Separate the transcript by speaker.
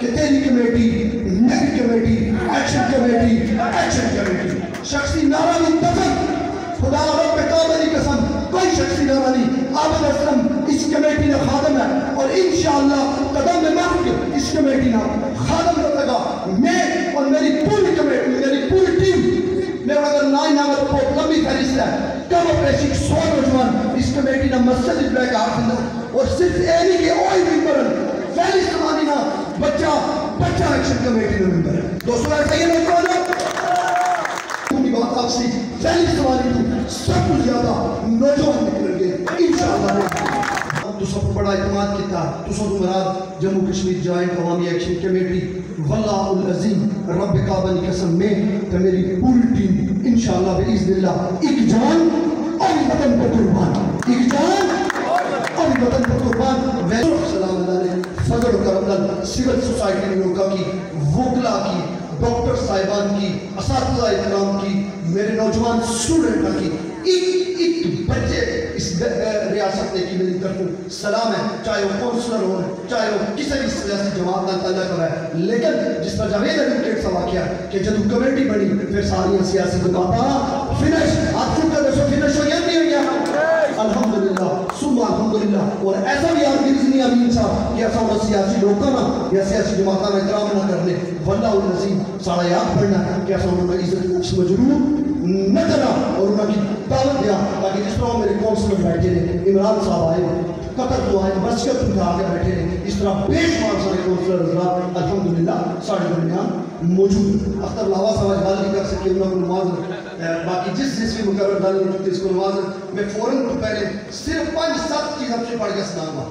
Speaker 1: کہ تیری کمیٹی میری کمیٹی ایکشن کمیٹی شخصی نعرہ نہیں دفن خدا رب کعبہ کی قسم کوئی شخصی نعرہ نہیں عابد اسلم اس کمیٹی نے خادم ہے اور انشاءاللہ قدم میں مارک اس کمیٹی نے خادم رکھے گا میں اور میری پوری کمیٹی میری پوری ٹیم میں اگر نائن آور بہت لمبی فہرست ہے کم پیشی 100 نوجوان اس کمیٹی نے مسجد بلے کا حافظ اور صرف ایلی کے اوئی ممبرن فیلی سمانی نا بچہ ایکشن کمیٹی نے ممبر ہے دوستو ایسا یہ نوجوان کی بات آپ سے فیلی سمانی تو سب کچھ زیادہ نوجوان نکل گئے انشاءاللہ تو سب بڑا اعتماد کیتا تو سب مراد جموں کشمیر جوائنٹ عوامی ایکشن کمیٹی واللہ العظیم رب کعبہ کی قسم میں کہ میری پوری ٹیم انشاءاللہ باذن اللہ ایک جان اور وطن پر قربان ایک جان اور وطن پر قربان سلام علیہ فضل و کرم سول سوسائٹی میں لوگوں کی وکلا کی ڈاکٹر صاحبان کی اساتذہ اکرام کی میرے نوجوان اسٹوڈنٹ کی ایک بچے اس ریاست نے کی میری طرف سلام ہے چاہے وہ کونسلر ہو چاہے وہ کسی بھی سیاسی جماعت نہ تعلق ہے لیکن جس طرح جاوید ایڈوکیٹ سے واقعہ کہ جب کمیٹی بنی پھر ساری سیاسی جماعتاں فنش آپ چکا دسو فنش ہو یا نہیں ہو گیا الحمدللہ ثم الحمدللہ اور ایسا بھی آرگینز نہیں امین صاحب کہ ایسا ہونا سیاسی لوگوں نا یا سیاسی جماعتاں میں احترام نہ کرنے واللہ العظیم سارا یاد پڑھنا ہے کہ ایسا ہونا عزت مجرور نہ کرنا اور انہوں کی دعوت دیا تاکہ جس طرح میرے کونسلر بیٹھے رہے عمران صاحب آئے قطر تو آئے مسکت تو آگے بیٹھے رہے اس طرح بے شمار سارے کونسلر حضرات الحمدللہ سارے درمیان موجود اختر لاوا صاحب اجبال نہیں کر سکے انہوں کو نماز باقی جس بھی مقرر دل نہیں اس کو نماز میں فوراً تو پہلے صرف 5-7 چیز ہم سے پڑھ کے سناؤں گا